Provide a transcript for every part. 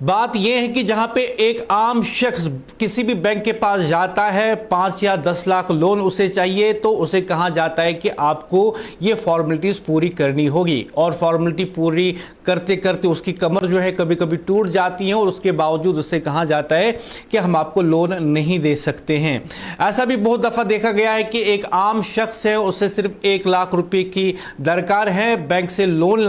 बात यह है कि जहां पे एक आम शख्स किसी भी बैंक के पास जाता है, 5 या 10 लाख लोन उसे चाहिए, तो उसे कहा जाता है कि आपको ये फॉर्मेलिटीज़ पूरी करनी होगी। और फॉर्मेलिटी पूरी करते करते उसकी कमर जो है कभी कभी टूट जाती है और उसके बावजूद उससे कहा जाता है कि हम आपको लोन नहीं दे सकते हैं। ऐसा भी बहुत दफ़ा देखा गया है कि एक आम शख्स है, उसे सिर्फ 1 लाख रुपए की दरकार है, बैंक से लोन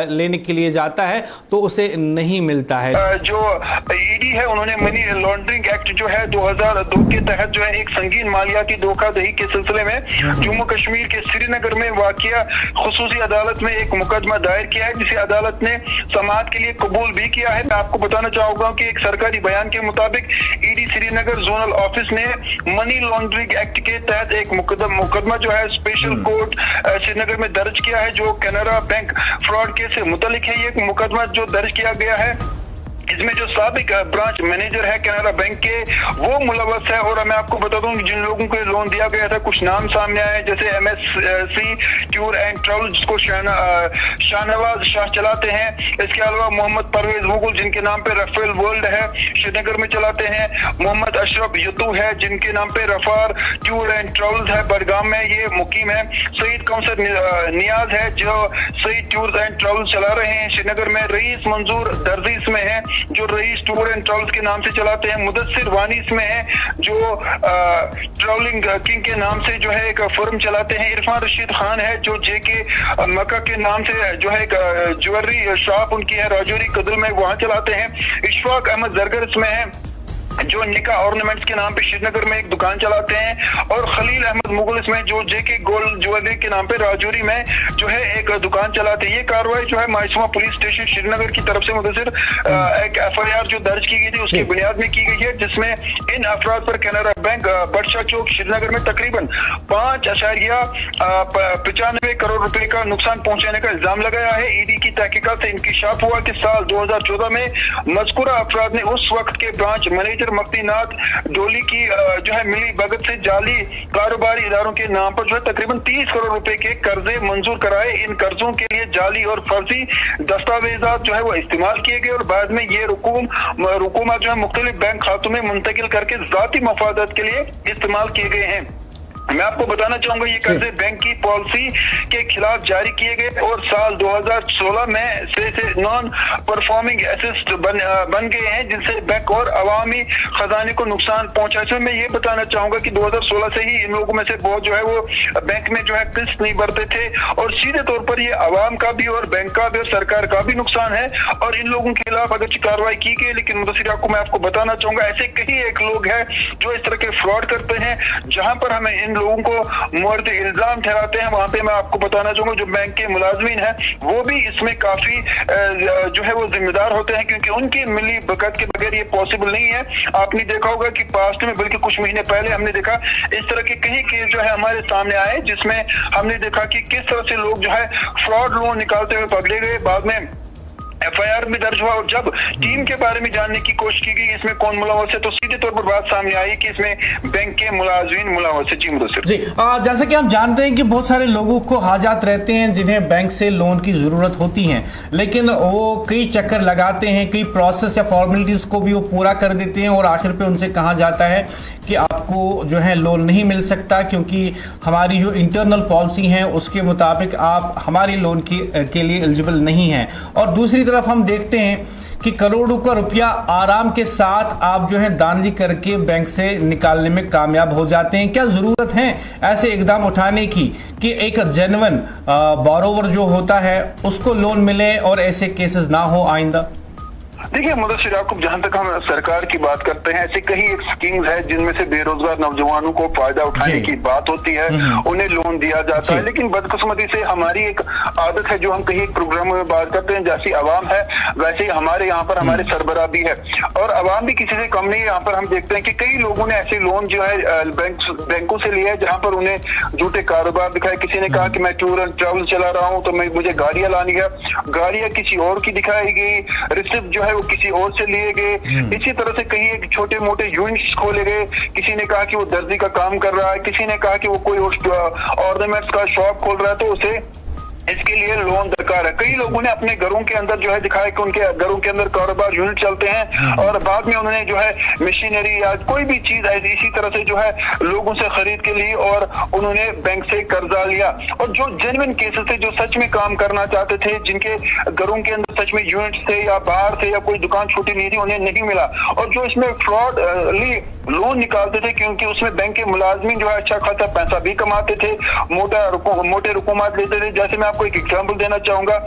लेने के लिए जाता है तो उसे नहीं मिलता है। जो ईडी है उन्होंने मनी लॉन्ड्रिंग एक्ट जो है 2002 के तहत जो है एक संगीन मालियाती धोखाधड़ी के सिलसिले में जम्मू कश्मीर के श्रीनगर में वाक़िया खुसूसी अदालत में एक मुकदमा दायर किया है, जिसे अदालत ने समाअत के लिए कबूल भी किया है। मैं आपको बताना चाहूंगा कि एक सरकारी बयान के मुताबिक ईडी श्रीनगर जोनल ऑफिस ने मनी लॉन्ड्रिंग एक्ट के तहत एक मुकदमा जो है स्पेशल कोर्ट श्रीनगर में दर्ज किया है, जो कैनरा बैंक फ्रॉड केस से मुतल्लिक है। ये मुकदमा जो दर्ज किया गया है, इसमें जो साबिक ब्रांच मैनेजर है कैनरा बैंक के, वो मुलव्वस है। और मैं आपको बता दूं कि जिन लोगों को लोन दिया गया था, कुछ नाम सामने आए, जैसे MSC टूर एंड ट्रैवल जिसको शाहनवाज शाह चलाते हैं। इसके अलावा मोहम्मद परवेज मुगल जिनके नाम पे रफेल वर्ल्ड है, श्रीनगर में चलाते हैं। मोहम्मद अशरफ युतू है जिनके नाम पे रफार टूर एंड ट्रैवल्स है, बडगाम में ये मुकीम है। सईद कौसर नियाज है जो सईद टूर एंड ट्रैवल्स चला रहे हैं श्रीनगर में। रईस मंजूर दर्जी इसमें है जो रईस टूर एंड ट्रैवल्स के नाम से चलाते हैं। मुदस्सिर वानी इसमें है जो ट्रैवलिंग किंग के नाम से जो है एक फर्म चलाते हैं। इरफान रशीद खान है जो JK मक्का के नाम से जो है एक ज्वेलरी शॉप उनकी है राजौरी कदल में, वहां चलाते हैं। इशफाक अहमद जरगर इसमें है जो निका ऑर्नामेंट्स के नाम पे श्रीनगर में एक दुकान चलाते हैं। और खलील अहमद मुगल इसमें जो JK गोल्ड ज्वेलरी के नाम पे राजौरी में जो है एक दुकान चलाते हैं। ये कार्रवाई जो है माइसमा पुलिस स्टेशन श्रीनगर की तरफ से मुदस्सिर एक FIR जो दर्ज की गई थी उसकी बुनियाद में की गई है, जिसमें इन अफराद पर कैनरा बैंक बदशाह चौक श्रीनगर में तकरीबन 5.95 करोड़ रुपए का नुकसान पहुंचाने का इल्जाम लगाया है। ईडी की तहकीकात से इंकिशाफ हुआ कि साल 2014 में मज़कूरा अफराद ने उस वक्त के ब्रांच मैनेजर मक्तीनाथ डोली की जो है मिली भगत से जाली कारोबारी इदारों के नाम पर जो है तकरीबन 30 करोड़ रुपए के कर्जे मंजूर कराए। इन कर्जों के लिए जाली और फर्जी दस्तावेजात जो है वो इस्तेमाल किए गए और बाद में ये रुकूमत जो है मुख्तलिफ बैंक खातों में मुंतकिल करके जाती मफादत के लिए इस्तेमाल किए गए हैं। मैं आपको बताना चाहूंगा ये कर्जे बैंक की पॉलिसी के खिलाफ जारी किए गए और साल 2016 में से नॉन परफॉर्मिंग एसेट बन गए हैं, जिनसे बैंक और अवामी खजाने को नुकसान पहुंचा। इसमें मैं ये बताना चाहूंगा कि 2016 से ही इन लोगों में से बहुत जो है वो बैंक में जो है किस्त नहीं भरते थे और सीधे तौर पर ये अवाम का भी और बैंक का भी और सरकार का भी नुकसान है। और इन लोगों के खिलाफ अगर कार्रवाई की गई, लेकिन मुदस्सिर आपको मैं आपको बताना चाहूंगा ऐसे कई एक लोग हैं जो इस तरह के फ्रॉड करते हैं, जहां पर हमें इन लोगों को मोर्द इल्जाम ठहराते हैं। वहां पे मैं आपको बताना चाहूंगा जो बैंक के मुलाजमीन हैं वो भी इसमें काफी जो है वो जिम्मेदार होते हैं, क्योंकि उनकी मिली बकत के बगैर ये पॉसिबल नहीं है। आपने देखा होगा कि पास्ट में बल्कि कुछ महीने पहले हमने देखा इस तरह के कई केस जो है हमारे सामने आए, जिसमें हमने देखा कि किस तरह से लोग जो है फ्रॉड लोन निकालते हुए पकड़े गए। बाद में FIR भी दर्ज हुआ और जब टीम के बारे में जानने की कोशिश की गई इसमें कौन मुलव्वस है, तो सीधे तौर पर बात सामने आई कि इसमें बैंक के मुलाजिम मुलव्वस है। जी मुदस्सिर जी, जैसे कि हम जानते हैं कि बहुत सारे लोगों को हाजात रहते हैं जिन्हें बैंक से लोन की ज़रूरत होती है, लेकिन वो कई चक्कर लगाते हैं, कई प्रोसेस या फॉर्मेलिटीज़ को भी वो पूरा कर देते हैं और आखिर पे उनसे कहा जाता है कि आपको जो है लोन नहीं मिल सकता, क्योंकि हमारी जो इंटरनल पॉलिसी है उसके मुताबिक आप हमारी लोन के लिए एलिजिबल नहीं हैं। और दूसरी तरफ हम देखते हैं कि करोड़ों का रुपया आराम के साथ आप जो है दानगी करके बैंक से निकालने में कामयाब हो जाते हैं। क्या ज़रूरत है ऐसे इकदाम उठाने की कि एक जेन्युइन बोरोवर जो होता है उसको लोन मिले और ऐसे केसेस ना हो आइंदा? देखिए मुदस्सिर आपको जहां तक हम सरकार की बात करते हैं, ऐसे कई एक स्कीम्स है जिनमें से बेरोजगार नौजवानों को फायदा उठाने की बात होती है, उन्हें लोन दिया जाता है। लेकिन बदकिस्मती से हमारी एक आदत है जो हम कहीं एक प्रोग्राम में बात करते हैं, जैसी आवाम है वैसे ही हमारे यहाँ पर हमारे सरबराह भी है और आवाम भी किसी से कम नहीं है। यहाँ पर हम देखते हैं कि कई लोगों ने ऐसे लोन जो है बैंकों से लिए है जहाँ पर उन्हें झूठे कारोबार दिखाए। किसी ने कहा कि मैं टूर एंड ट्रैवल चला रहा हूँ तो मुझे गाड़ियां लानी है, गाड़ियां किसी और की दिखाई गई, रिसिप्ट जो है वो किसी और से लिए गए। इसी तरह से कहीं एक छोटे मोटे यूनिट्स खोले गए। किसी ने कहा कि वो दर्जी का काम कर रहा है, किसी ने कहा कि वो कोई ऑर्नामेंट्स का शॉप खोल रहा है, तो उसे इसके लिए लोन दरकार है। कई लोगों ने अपने घरों के अंदर जो है दिखाया कि उनके घरों के अंदर कारोबार यूनिट चलते हैं और बाद में उन्होंने जो है मशीनरी या कोई भी चीज इसी तरह से जो है लोगों से खरीद के ली और उन्होंने बैंक से कर्जा लिया। और जो जेन्युइन केसेस थे, जो सच में काम करना चाहते थे, जिनके घरों के अंदर सच में यूनिट थे या बाहर थे या कोई दुकान छोटी नहीं थी, उन्हें नहीं मिला। और जो इसमें फ्रॉड लोन निकालते थे क्योंकि उसमें बैंक के मुलाजमीन जो है अच्छा खासा पैसा भी कमाते थे, मोटे रुकूमात लेते थे। जैसे मैं आपको एक एग्जांपल देना चाहूंगा,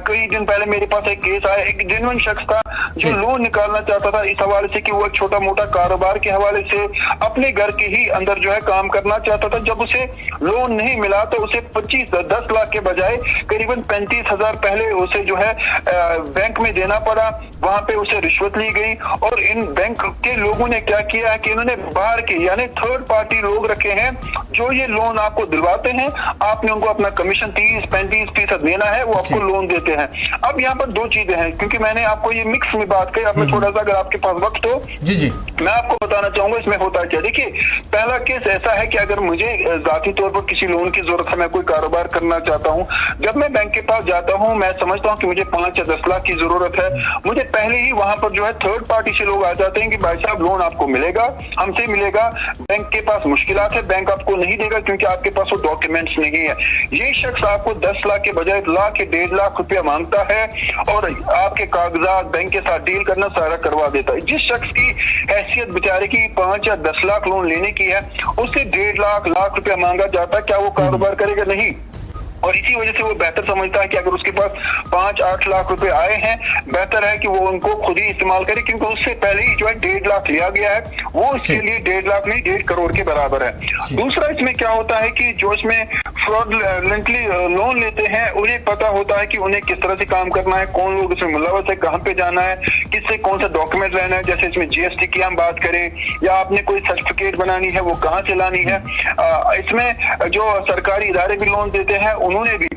कई दिन पहले मेरे पास एक केस आया, एक जेन्युइन शख्स था जो लोन निकालना चाहता था इस हवाले से कि वो एक छोटा मोटा कारोबार के हवाले से अपने घर के ही अंदर जो है काम करना चाहता था। जब उसे लोन नहीं मिला तो उसे 10 लाख के बजाय करीबन 35,000 पहले उसे जो है बैंक में देना पड़ा। वहां पे उसे रिश्वत ली गई और इन बैंक के लोगों ने क्या किया है कि इन्होंने बाहर के यानी थर्ड पार्टी लोग रखे हैं जो ये लोन आपको दिलवाते हैं, आपने उनको अपना कमीशन 30-35% देना है, वो आपको लोन देते हैं। अब यहाँ पर दो चीजें हैं, क्योंकि मैंने आपको ये मिक्स में बात कही। अब मैं थोड़ा सा, अगर आपके पास वक्त हो, जी मैं आपको बताना चाहूंगा इसमें होता क्या। देखिए, पहला केस ऐसा है कि अगर मुझे जाती तौर पर किसी लोन की जरूरत है, मैं कोई कारोबार करना चाहता हूँ, जब मैं बैंक के पास जाता हूँ, मैं समझता हूँ कि मुझे 5 या 10 लाख की जरूरत है, मुझे पहले ही वहां पर जो है थर्ड पार्टी से लोग आ जाते हैं कि भाई साहब लोन आपको मिलेगा, हमसे मिलेगा, बैंक के पास मुश्किलात है, बैंक आपको नहीं देगा क्योंकि आपके पास वो डॉक्यूमेंट्स नहीं है। ये शख्स आपको 10 लाख के बजाय 1 लाख या 1.5 लाख रुपया मांगता है और आपके कागजात बैंक के साथ डील करना सारा करवा देता है। जिस शख्स की हैसियत बेचारे की 5 या 10 लाख लोन लेने की है, उससे 1.5 लाख रुपया मांगा जाता है, क्या वो कारोबार करेगा? नहीं। और इसी वजह से वो बेहतर समझता है कि अगर उसके पास 5-8 लाख रुपए आए हैं, बेहतर है कि वो उनको खुद ही इस्तेमाल करे, क्योंकि उससे पहले ही जो है 1.5 लाख लिया गया है, वो उसके लिए 1.5 लाख नहीं 1.5 करोड़ के बराबर है। दूसरा इसमें क्या होता है कि जो इसमें फ्रॉडलेंटली लोन लेते हैं, उन्हें पता होता है कि उन्हें किस तरह से काम करना है, कौन लोग इसमें मुलव्वस है, कहाँ पे जाना है, किससे कौन सा डॉक्यूमेंट लेना है। जैसे इसमें GST की हम बात करें या आपने कोई सर्टिफिकेट बनानी है, वो कहाँ से लानी है। इसमें जो सरकारी इदारे भी लोन देते हैं, उन्होंने भी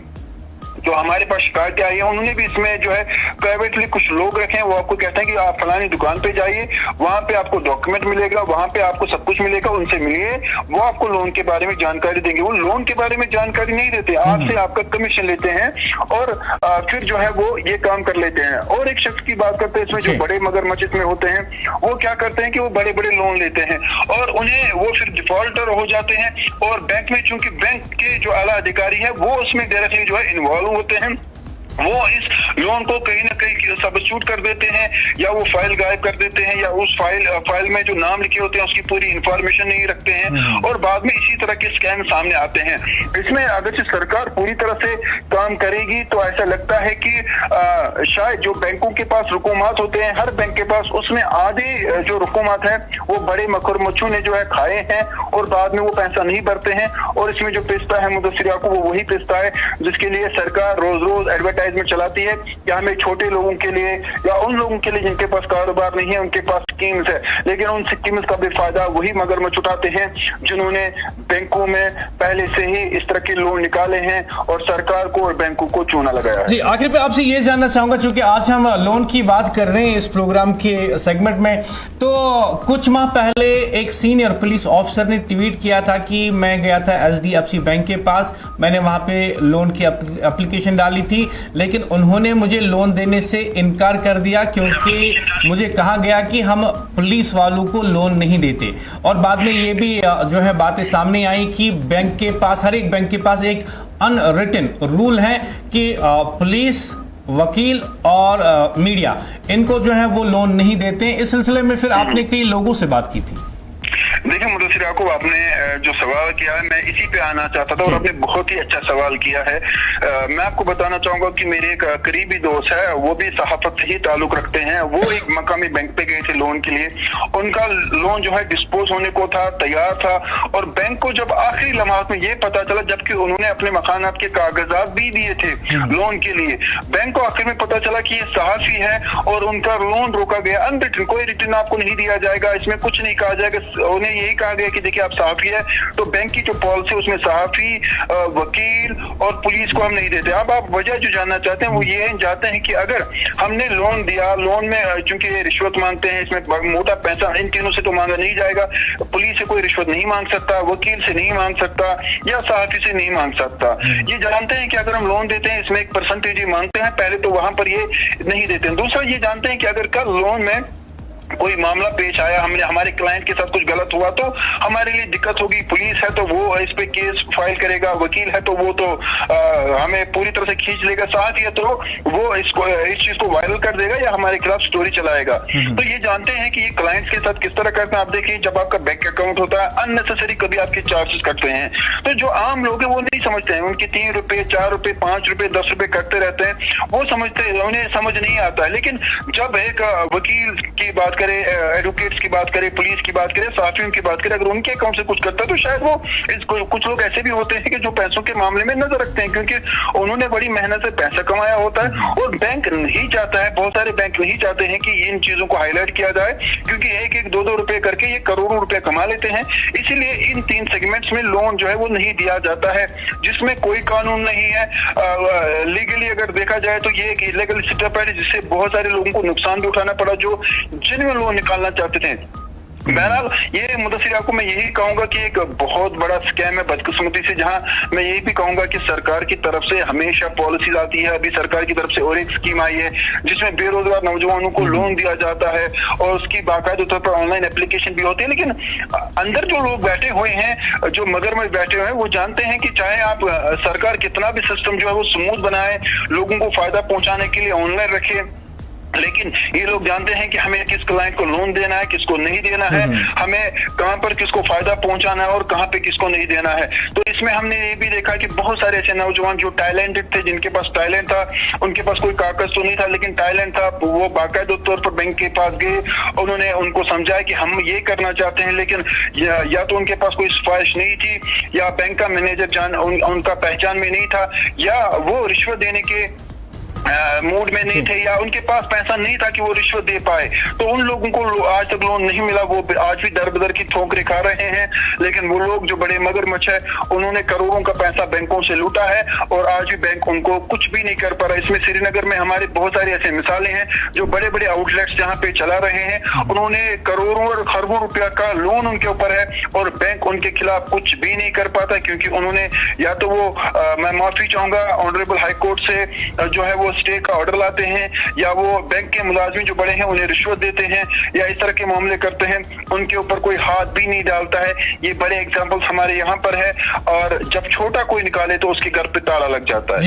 जो हमारे पास शिकायतें आई है, उन्होंने भी इसमें जो है प्राइवेटली कुछ लोग रखे हैं, वो आपको कहते हैं कि आप फलानी दुकान पे जाइए, वहां पे आपको डॉक्यूमेंट मिलेगा, वहां पे आपको सब कुछ मिलेगा, उनसे मिलिए, वो आपको लोन के बारे में जानकारी देंगे। वो लोन के बारे में जानकारी नहीं देते, आपसे आपका कमीशन लेते हैं और फिर जो है वो ये काम कर लेते हैं। और एक शख्स की बात करते हैं इसमें, जो बड़े मगरमच्छ में होते हैं, वो क्या करते हैं कि वो बड़े बड़े लोन लेते हैं और उन्हें वो फिर डिफॉल्टर हो जाते हैं। और बैंक में चूंकि बैंक के जो आला अधिकारी है वो उसमें डायरेक्टली जो है इन्वॉल्व होते हैं, वो इस लोन को कहीं ना कहीं सबस्टिट्यूट कर देते हैं या वो फाइल गायब कर देते हैं या उस फाइल में जो नाम लिखे होते हैं उसकी पूरी इंफॉर्मेशन नहीं रखते हैं और बाद में इसी तरह के स्कैम सामने आते हैं। इसमें अगर से सरकार पूरी तरह से काम करेगी तो ऐसा लगता है कि शायद जो बैंकों के पास रुकूमात होते हैं, हर बैंक के पास, उसमें आधे जो रुकूमात है वो बड़े मगरमच्छों ने जो है खाए हैं और बाद में वो पैसा नहीं भरते हैं। और इसमें जो पिस्ता है मुदस्सिर याकूब, वो वही पिस्ता है जिसके लिए सरकार रोज रोज एडवर्टाइजमेंट चलाती है कि हमें छोटे लोगों के लिए या उन लोगों के लिए जिनके पास कारोबार नहीं है, उनके पास स्कीम्स है, लेकिन उन स्कीम्स का भी फायदा वही मगरमच्छ उठाते हैं जिन्होंने बैंकों में पहले से ही इस तरह के लोन निकाले हैं और सरकार को और बैंकों को चूना लगाया है। जी, आखिर पे आपसे ये जानना चाहूंगा, चूंकि आज हम लोन की बात कर रहे हैं इस प्रोग्राम के सेगमेंट में, तो कुछ माह पहले एक सीनियर पुलिस ऑफिसर ने ट्वीट किया था कि मैं गया था HDFC बैंक के पास, मैंने वहां पे लोन की एप्लीकेशन डाली थी, लेकिन उन्होंने मुझे लोन देने से इनकार कर दिया क्योंकि मुझे कहा गया कि हम पुलिस वालों को लोन नहीं देते। और बाद में ये भी जो है बातें सामने आई कि बैंक के पास, हर एक बैंक के पास एक अनरिटन रूल है कि पुलिस, वकील और मीडिया, इनको जो है वो लोन नहीं देते। इस सिलसिले में फिर आपने कई लोगों से बात की थी। देखिए मुदस्सिर याकूब, आपने जो सवाल किया है मैं इसी पे आना चाहता था और आपने बहुत ही अच्छा सवाल किया है। मैं आपको बताना चाहूंगा कि मेरे एक करीबी दोस्त है, वो भी सहाफत से ही ताल्लुक रखते हैं। वो एक मकामी बैंक पे गए थे लोन के लिए, उनका लोन जो है डिस्पोज होने को था, तैयार था, और बैंक को जब आखिरी लम्हात में ये पता चला, जबकि उन्होंने अपने मकानात के कागजात भी दिए थे लोन के लिए, बैंक को आखिर में पता चला कि ये सहाफी है और उनका लोन रोका गया। अनरिटन, कोई रिटर्न आपको नहीं दिया जाएगा, इसमें कुछ नहीं कहा जाएगा, उन्हें यही कहा गया कि देखिए आप सहाफी है तो बैंक की जो पॉलिसी उसमें सहाफी, वकील और पुलिस को हम नहीं देते। अब आप वजह जो जानना चाहते हैं वो ये है, चाहते हैं कि अगर हमने लोन दिया, लोन में चूंकि रिश्वत मांगते हैं, इसमें मोटा पैसा इन तीनों से तो मांगा नहीं जाएगा, पुलिस से कोई रिश्वत नहीं मांग सकता, वकील से नहीं मांग सकता या सहाफी से नहीं मांग सकता। ये जानते हैं कि अगर हम लोन देते हैं इसमें एक परसेंटेज मांगते हैं पहले, तो वहां पर ये नहीं देते हैं। दूसरा ये जानते हैं कि अगर कल लोन में कोई मामला पेश आया, हमने हमारे क्लाइंट के साथ कुछ गलत हुआ तो हमारे लिए दिक्कत होगी, पुलिस है तो वो इस पे केस फाइल करेगा, वकील है तो वो तो हमें पूरी तरह से खींच लेगा, साथ ही तो वो इस चीज को वायरल कर देगा या हमारे खिलाफ स्टोरी चलाएगा। तो ये जानते हैं कि ये क्लाइंट्स के साथ किस तरह करते हैं। आप देखिए जब आपका बैंक अकाउंट होता है अननेसेसरी कभी आपके चार्जेस कटते हैं, तो जो आम लोग है वो नहीं समझते हैं, उनके 3 रुपए 4 रुपए 5 रुपए 10 रुपए कटते रहते हैं, वो समझते हैं, उन्हें समझ नहीं आता है। लेकिन जब एक वकील की बात करें, एडवोकेट्स की बात करें, पुलिस की बात करें, साथियों की बात करें, अगर उनके अकाउंट से कुछ करता है तो शायद वो कुछ लोग ऐसे भी होते हैं कि जो पैसों के मामले में नजर रखते हैं क्योंकि उन्होंने बड़ी मेहनत से पैसा कमाया होता है और बैंक नहीं चाहता है, बहुत सारे बैंक नहीं चाहते हैं कि इन चीजों को हाईलाइट किया जाए क्योंकि 1-1 2-2 रुपए करके ये करोड़ों रुपए कमा लेते हैं। इसीलिए इन 3 सेगमेंट्स में लोन जो है वो नहीं दिया जाता है, जिसमें कोई कानून नहीं है। लीगली अगर देखा जाए तो ये एक इलीगल सेटअप है जिससे बहुत सारे लोगों को नुकसान भी उठाना पड़ा जो जिनमें लोन निकालना चाहते थे। बहरहाल ये मुदस्सिर आपको मैं यही कहूंगा कि एक बहुत बड़ा स्कैम है बदकिस्मती से, जहां मैं यही भी कहूंगा कि सरकार की तरफ से हमेशा पॉलिसीज आती है। अभी सरकार की तरफ से और एक स्कीम आई है जिसमें बेरोजगार नौजवानों को लोन दिया जाता है और उसकी बाकायदे तौर पर ऑनलाइन एप्लीकेशन भी होती है। लेकिन अंदर जो लोग बैठे हुए हैं, जो मगरमच्छ बैठे हुए हैं, वो जानते हैं कि चाहे आप सरकार कितना भी सिस्टम जो है वो स्मूथ बनाए, लोगों को फायदा पहुंचाने के लिए ऑनलाइन रखे, लेकिन ये लोग जानते हैं कि हमें किस क्लाइंट को लोन देना है, किसको नहीं देना है, हमें कहां पर किसको फायदा पहुंचाना है और कहां पे किसको नहीं देना है। तो इसमें हमने ये भी देखा कि बहुत सारे ऐसे नौजवान जो टैलेंटेड थे, जिनके पास टैलेंट था, उनके पास कोई कागज तो नहीं था लेकिन टैलेंट था, वो बाकायदा तौर पर बैंक के पास गए, उन्होंने उनको समझाया कि हम ये करना चाहते हैं, लेकिन या तो उनके पास कोई सिफारिश नहीं थी या बैंक का मैनेजर उनका पहचान में नहीं था या वो रिश्वत देने के मूड में नहीं थे या उनके पास पैसा नहीं था कि वो रिश्वत दे पाए। तो उन लोगों को आज तक लोन नहीं मिला, वो आज भी दर बदर की ठोकरें खा रहे हैं। लेकिन वो लोग जो बड़े मगरमच्छ है उन्होंने करोड़ों का पैसा बैंकों से लूटा है और आज भी बैंक उनको कुछ भी नहीं कर पा रहा। इसमें श्रीनगर में हमारे बहुत सारी ऐसे मिसालें हैं जो बड़े बड़े आउटलेट्स जहाँ पे चला रहे हैं, उन्होंने करोड़ों और खरबों रुपया का लोन उनके ऊपर है और बैंक उनके खिलाफ कुछ भी नहीं कर पाता क्योंकि उन्होंने या तो वो मैं माफी चाहूंगा ऑनरेबल हाई कोर्ट से जो है वो स्टे का ऑर्डर लाते हैं या वो बैंक के मुलाजमी जो बड़े हैं उन्हें रिश्वत देते हैं या इस तरह के मामले करते हैं, उनके ऊपर कोई हाथ भी नहीं डालता है। ये बड़े एग्जांपल्स हमारे यहाँ पर है और जब छोटा कोई निकाले तो उसके घर पे ताला लग जाता है।